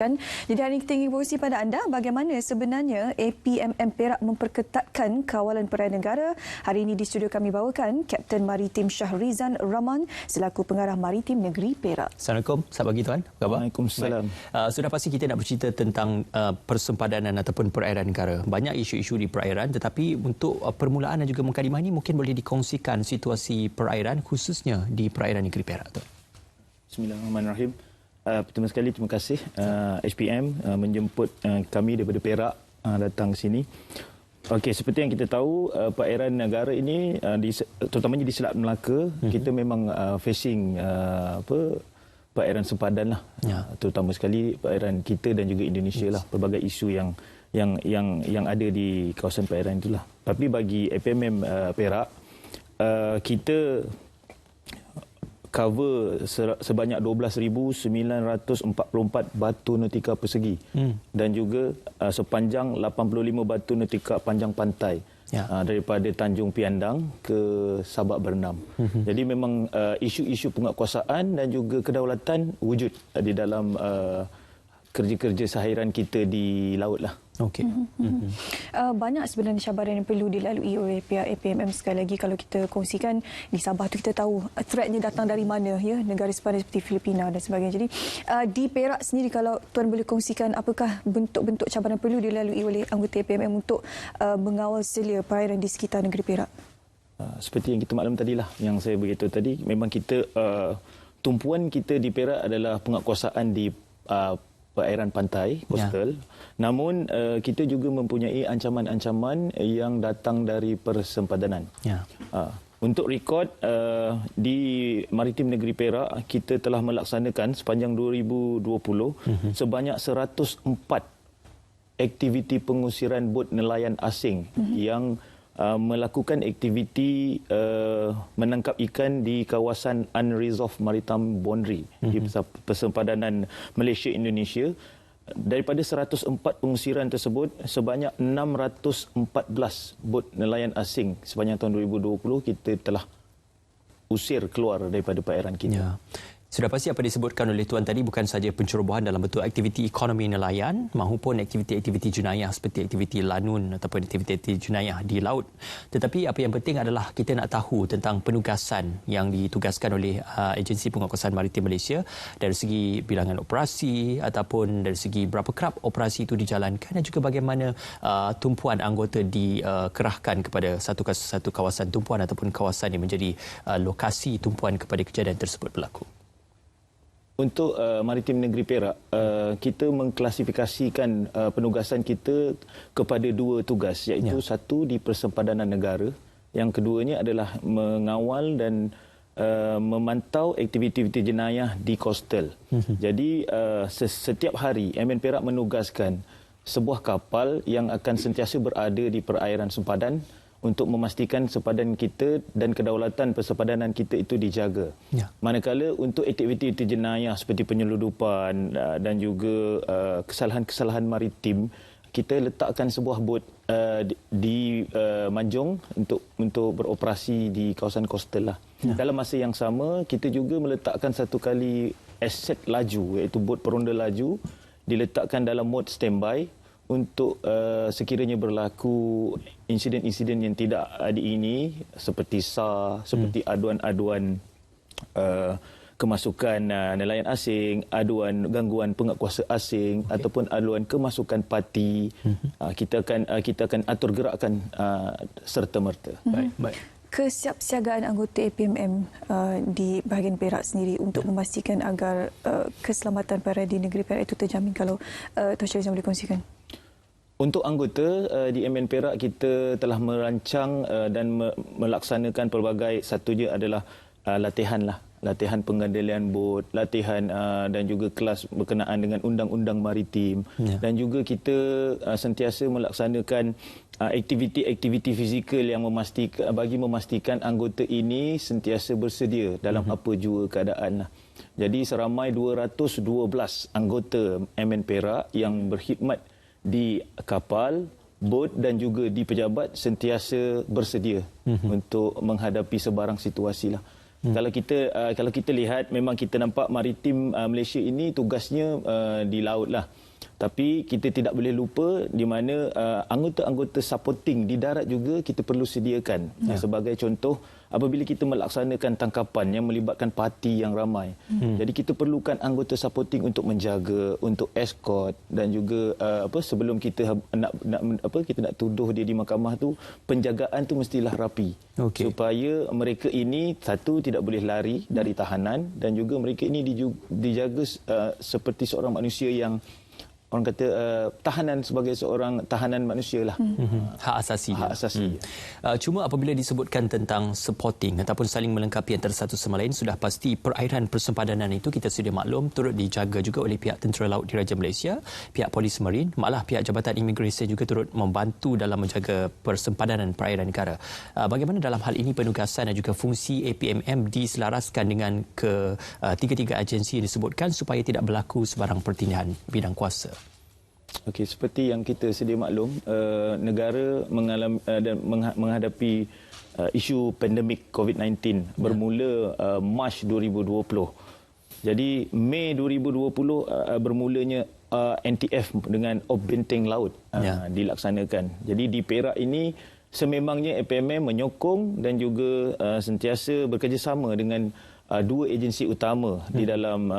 Jadi hari ini kita ingin berkongsi pada anda bagaimana sebenarnya APMM Perak memperketatkan kawalan perairan negara. Hari ini di studio kami bawakan Kapten Maritim Shahrizan Rahman selaku Pengarah Maritim Negeri Perak. Assalamualaikum, selamat pagi tuan. Apa khabar? Waalaikumsalam. Sudah pasti kita nak bercerita tentang persempadanan ataupun perairan negara. Banyak isu-isu di perairan, tetapi untuk permulaan dan juga mukadimah ini mungkin boleh dikongsikan situasi perairan khususnya di perairan negeri Perak. Tuan. Bismillahirrahmanirrahim. Pertama sekali terima kasih HPM menjemput kami daripada Perak datang ke sini. Okey, seperti yang kita tahu perairan negara ini terutamanya di Selat Melaka kita memang facing perairan sempadan lah. Ya. Terutama sekali perairan kita dan juga Indonesia lah, pelbagai isu yang ada di kawasan perairan itulah. Tapi bagi APMM Perak kita cover sebanyak 12,944 batu nautika persegi dan juga sepanjang 85 batu nautika panjang pantai daripada Tanjung Piandang ke Sabak Bernam. Jadi memang isu-isu penguatkuasaan dan juga kedaulatan wujud di dalam kerja-kerja sahiran kita di laut lah. Okey. Banyak sebenarnya cabaran yang perlu dilalui oleh pihak APMM. Sekali lagi kalau kita kongsikan di Sabah tu kita tahu threatnya datang dari mana, ya, negara sepadan seperti Filipina dan sebagainya. Jadi di Perak sendiri kalau tuan boleh kongsikan apakah bentuk-bentuk cabaran perlu dilalui oleh anggota APMM untuk mengawal selia perairan di sekitar negeri Perak? Seperti yang kita maklum tadilah, yang saya beritahu tadi, memang kita tumpuan kita di Perak adalah penguatkuasaan di perairan pantai, coastal. Namun kita juga mempunyai ancaman-ancaman yang datang dari persempadanan. Ya. Untuk rekod di Maritim Negeri Perak, kita telah melaksanakan sepanjang 2020 sebanyak 104 aktiviti pengusiran bot nelayan asing yang melakukan aktiviti menangkap ikan di kawasan Unresolved Maritime Boundary di persempadanan Malaysia-Indonesia. Daripada 104 pengusiran tersebut, sebanyak 614 bot nelayan asing sepanjang tahun 2020 kita telah usir keluar daripada perairan kita. Ya. Sudah pasti apa disebutkan oleh tuan tadi bukan sahaja pencerobohan dalam bentuk aktiviti ekonomi nelayan maupun aktiviti-aktiviti jenayah seperti aktiviti lanun ataupun aktiviti jenayah di laut. Tetapi apa yang penting adalah kita nak tahu tentang penugasan yang ditugaskan oleh Agensi Penguatkuasaan Maritim Malaysia dari segi bilangan operasi ataupun dari segi berapa kerap operasi itu dijalankan dan juga bagaimana tumpuan anggota dikerahkan kepada satu kawasan tumpuan ataupun kawasan yang menjadi lokasi tumpuan kepada kejadian tersebut berlaku. Untuk Maritim Negeri Perak, kita mengklasifikasikan penugasan kita kepada dua tugas, iaitu satu di persempadanan negara, yang keduanya adalah mengawal dan memantau aktiviti jenayah di coastal. Jadi setiap hari MN Perak menugaskan sebuah kapal yang akan sentiasa berada di perairan sempadan untuk memastikan sempadan kita dan kedaulatan persempadanan kita itu dijaga. Ya. Manakala untuk aktiviti jenayah seperti penyeludupan dan juga kesalahan-kesalahan maritim, kita letakkan sebuah bot di Manjung untuk beroperasi di kawasan coastal lah. Ya. Dalam masa yang sama, kita juga meletakkan satu kali aset laju, iaitu bot peronda laju, diletakkan dalam mod standby untuk sekiranya berlaku insiden-insiden yang tidak diingini seperti SAR, seperti aduan-aduan kemasukan nelayan asing, aduan gangguan penguatkuasa asing ataupun aduan kemasukan parti, kita akan atur gerakan serta-merta. Baik. Kesiapsiagaan anggota APMM di bahagian Perak sendiri untuk memastikan agar keselamatan perairan di negeri Perak itu terjamin, kalau Tuan Shahrizan boleh kongsikan. Untuk anggota di MN Perak, kita telah merancang dan melaksanakan pelbagai, satunya adalah latihan pengendalian bot, latihan dan juga kelas berkenaan dengan undang-undang maritim. Dan juga kita sentiasa melaksanakan aktiviti-aktiviti fizikal yang memastikan anggota ini sentiasa bersedia dalam apa jua keadaan. Jadi seramai 212 anggota MN Perak yang berkhidmat di kapal, bot dan juga di pejabat sentiasa bersedia untuk menghadapi sebarang situasi lah. Kalau kita lihat, memang kita nampak maritim Malaysia ini tugasnya di laut lah. Tapi kita tidak boleh lupa di mana anggota-anggota supporting di darat juga kita perlu sediakan. Sebagai contoh, apabila kita melaksanakan tangkapan yang melibatkan parti yang ramai. Jadi kita perlukan anggota supporting untuk menjaga, untuk escort dan juga sebelum kita nak tuduh dia di mahkamah tu, penjagaan tu mestilah rapi. Supaya mereka ini satu tidak boleh lari dari tahanan dan juga mereka ini dijaga seperti seorang manusia yang orang kata tahanan sebagai seorang tahanan manusia lah. Hak asasi. Hak asasi. Cuma apabila disebutkan tentang supporting ataupun saling melengkapi antara satu sama lain, sudah pasti perairan persempadanan itu kita sedia maklum turut dijaga juga oleh pihak Tentera Laut Diraja Malaysia, pihak Polis Marin, malah pihak Jabatan Imigresen juga turut membantu dalam menjaga persempadanan perairan negara. Bagaimana dalam hal ini penugasan dan juga fungsi APMM diselaraskan dengan ketiga-tiga agensi yang disebutkan supaya tidak berlaku sebarang pertindahan bidang kuasa? Okey, seperti yang kita sedia maklum, negara mengalami dan menghadapi isu pandemik COVID-19 bermula Mac 2020. Jadi Mei 2020 bermulanya NTF dengan Op Benteng Laut dilaksanakan. Jadi di Perak ini sememangnya APMM menyokong dan juga sentiasa bekerjasama dengan dua agensi utama di dalam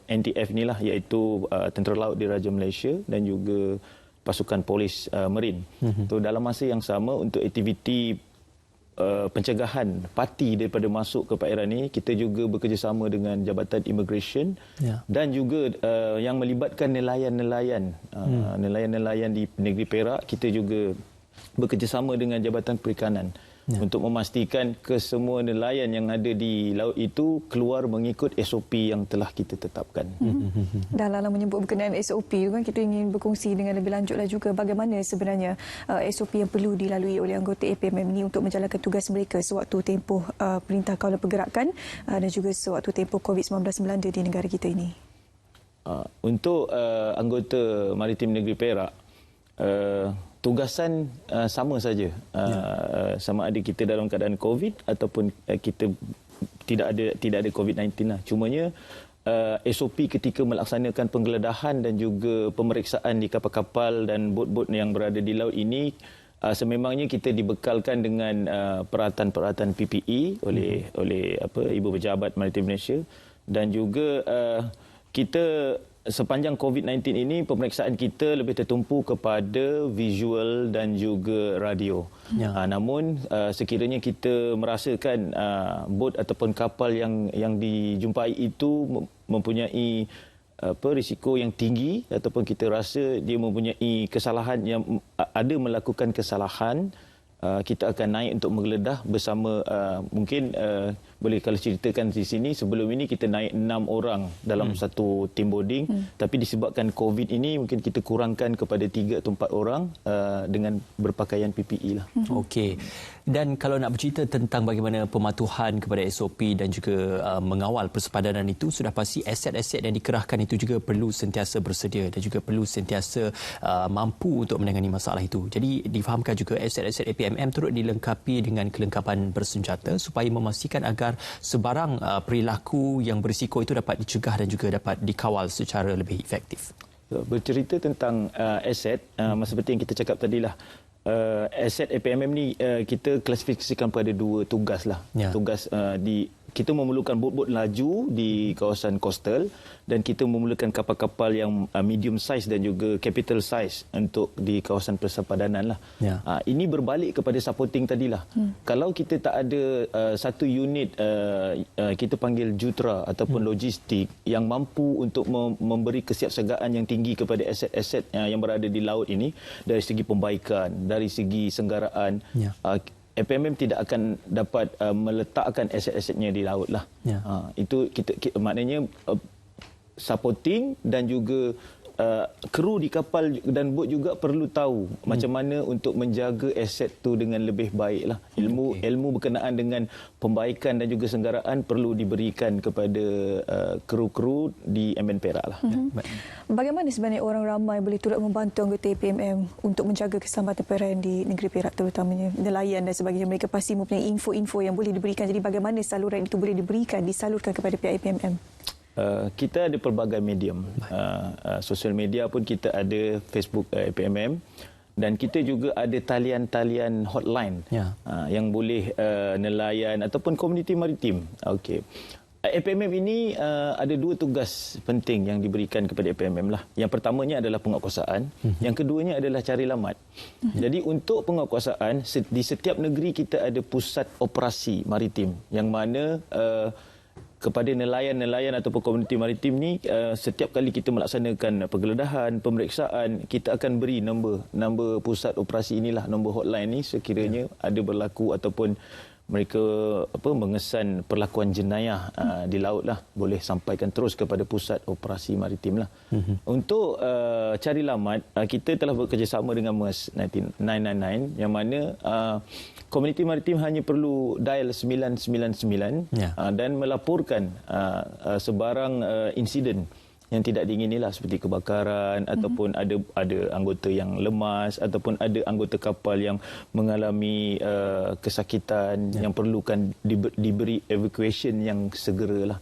NTF inilah, iaitu Tentera Laut Diraja Malaysia dan juga pasukan Polis Marin. So, dalam masa yang sama, untuk aktiviti pencegahan parti daripada masuk ke perairan ini, kita juga bekerjasama dengan Jabatan Imigresen dan juga yang melibatkan nelayan-nelayan di negeri Perak. Kita juga bekerjasama dengan Jabatan Perikanan untuk memastikan kesemua nelayan yang ada di laut itu keluar mengikut SOP yang telah kita tetapkan. Dalam menyebut berkenaan SOP itu kan, kita ingin berkongsi dengan lebih lanjutlah juga bagaimana sebenarnya SOP yang perlu dilalui oleh anggota APMM ini untuk menjalankan tugas mereka sewaktu tempoh Perintah Kawalan Pergerakan dan juga sewaktu tempoh COVID-19 melanda di negara kita ini. Untuk anggota Maritim Negeri Perak, tugasan sama saja, sama ada kita dalam keadaan COVID ataupun kita tidak ada COVID-19 lah. Cumanya SOP ketika melaksanakan penggeledahan dan juga pemeriksaan di kapal-kapal dan bot-bot yang berada di laut ini, sememangnya kita dibekalkan dengan peralatan-peralatan PPE oleh Ibu Pejabat Maritim Malaysia, dan juga kita sepanjang COVID-19 ini pemeriksaan kita lebih tertumpu kepada visual dan juga radio. Namun sekiranya kita merasakan bot ataupun kapal yang dijumpai itu mempunyai risiko yang tinggi, ataupun kita rasa dia mempunyai kesalahan, yang ada melakukan kesalahan, kita akan naik untuk menggeledah bersama. Mungkin boleh kalau ceritakan di sini, sebelum ini kita naik 6 orang dalam satu team boarding, tapi disebabkan COVID ini mungkin kita kurangkan kepada 3 atau 4 orang dengan berpakaian PPE lah. Okey. Dan kalau nak bercerita tentang bagaimana pematuhan kepada SOP dan juga mengawal persempadanan itu, sudah pasti aset-aset yang dikerahkan itu juga perlu sentiasa bersedia dan juga perlu sentiasa mampu untuk menangani masalah itu. Jadi difahamkan juga aset-aset APMM turut dilengkapi dengan kelengkapan bersenjata supaya memastikan agar sebarang perilaku yang berisiko itu dapat dicegah dan juga dapat dikawal secara lebih efektif. Bercerita tentang aset, seperti yang kita cakap tadilah, aset APMM ni kita klasifikasikan pada 2 tugas lah. Tugas kita memerlukan bot-bot laju di kawasan coastal, dan kita memerlukan kapal-kapal yang medium size dan juga capital size untuk di kawasan persempadanan lah. Ini berbalik kepada supporting tadilah. Kalau kita tak ada satu unit kita panggil jutra ataupun logistik yang mampu untuk memberi kesiapsiagaan yang tinggi kepada aset-aset yang berada di laut ini, dari segi pembaikan, dari segi senggaraan, APMM tidak akan dapat meletakkan aset-asetnya di laut lah. Itu kita maknanya supporting dan juga kru di kapal dan bot juga perlu tahu macam mana untuk menjaga aset tu dengan lebih baik lah. Ilmu berkenaan dengan pembaikan dan juga senggaraan perlu diberikan kepada kru-kru di MN Perak lah. Bagaimana sebenarnya orang ramai boleh turut membantu anggota APMM untuk menjaga keselamatan perairan di negeri Perak, terutamanya nelayan dan sebagainya? Mereka pasti mempunyai info-info yang boleh diberikan. Jadi bagaimana saluran itu boleh disalurkan kepada pihak APMM? Kita ada pelbagai medium. Sosial media pun kita ada, Facebook APMM, dan kita juga ada talian-talian hotline yang boleh nelayan ataupun komuniti maritim. Okey. APMM ini ada dua tugas penting yang diberikan kepada APMM lah. Yang pertamanya adalah penguatkuasaan, yang keduanya adalah cari lamat. Jadi untuk penguatkuasaan, di setiap negeri kita ada pusat operasi maritim yang mana kepada nelayan-nelayan ataupun komuniti maritim ni, setiap kali kita melaksanakan penggeledahan, pemeriksaan, kita akan beri nombor pusat operasi inilah, nombor hotline ni sekiranya ada berlaku ataupun mereka mengesan perlakuan jenayah di laut lah, boleh sampaikan terus kepada pusat operasi maritim lah. Untuk cari lamat, kita telah bekerjasama dengan MERS 999 yang mana komuniti maritim hanya perlu dial 999 dan melaporkan sebarang insiden yang tidak diinginilah, seperti kebakaran ataupun ada anggota yang lemas ataupun ada anggota kapal yang mengalami kesakitan yang perlukan diberi evacuation yang segeralah.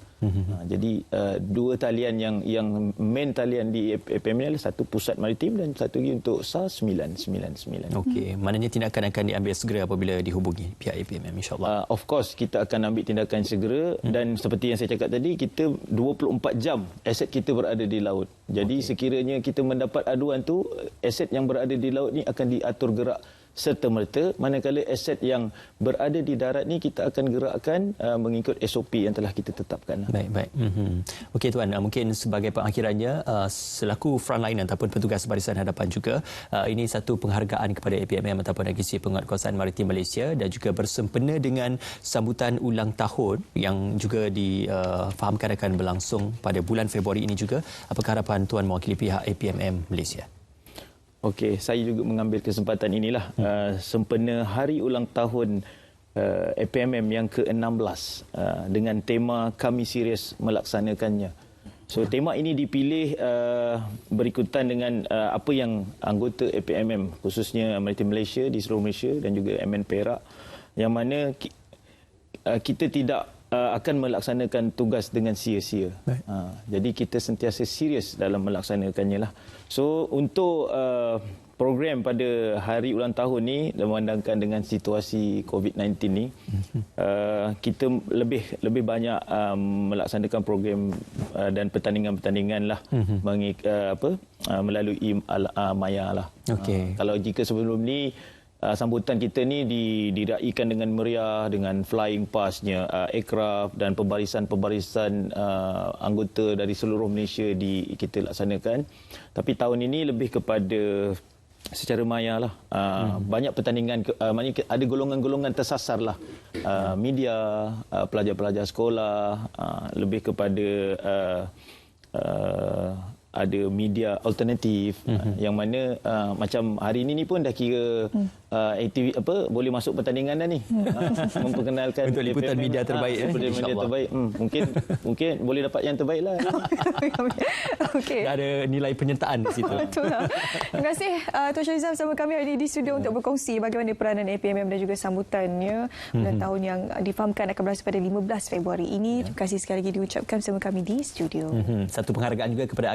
Jadi dua talian yang main talian di APMM ni adalah satu pusat maritim dan satu lagi untuk SAR 999. Okey, maknanya tindakan akan diambil segera apabila dihubungi pihak APMM, insya-Allah. Of course kita akan ambil tindakan segera dan seperti yang saya cakap tadi, kita 24 jam aset kita berada di laut. Jadi sekiranya kita mendapat aduan tu, aset yang berada di laut ni akan diatur gerak serta-merta, manakala aset yang berada di darat ni kita akan gerakkan mengikut SOP yang telah kita tetapkan. Baik. Okey Tuan, mungkin sebagai pengakhirannya, selaku frontliner ataupun petugas barisan hadapan juga, ini satu penghargaan kepada APMM ataupun Agensi Penguatkuasaan Maritim Malaysia, dan juga bersempena dengan sambutan ulang tahun yang juga difahamkan akan berlangsung pada bulan Februari ini juga. Apakah harapan Tuan mewakili pihak APMM Malaysia? Okey, saya juga mengambil kesempatan inilah sempena hari ulang tahun APMM yang ke-16 dengan tema Kami Serius Melaksanakannya. So tema ini dipilih berikutan dengan apa yang anggota APMM khususnya Maritim Malaysia di seluruh Malaysia dan juga MN Perak, yang mana kita tidak akan melaksanakan tugas dengan sia-sia. Jadi kita sentiasa serius dalam melaksanakannya lah. So untuk program pada hari ulang tahun ni, memandangkan dengan situasi COVID-19 ni, kita lebih banyak melaksanakan program dan pertandingan-pertandingan lah melalui maya lah. Kalau jika sebelum ni sambutan kita ni diraikan dengan meriah dengan flying past-nya aircraft dan pembarisan anggota dari seluruh Malaysia kita laksanakan. Tapi tahun ini lebih kepada secara maya lah. Banyak pertandingan, maknanya ada golongan-golongan tersasar lah. Media, pelajar-pelajar sekolah, lebih kepada ada media alternatif yang mana macam hari ini ni pun dah kira boleh masuk pertandingan dah ni. Memperkenalkan untuk liputan media terbaik. Media terbaik. Mungkin boleh dapat yang terbaik lah. Okey. Dah ada nilai penyertaan di situ. Betul lah. Terima kasih Tuan Syahrizal bersama kami hari ini di studio untuk berkongsi bagaimana peranan APMM dan juga sambutannya dan tahun yang difahamkan akan berlangsung pada 15 Februari ini. Terima kasih sekali lagi diucapkan bersama kami di studio. Satu penghargaan juga kepada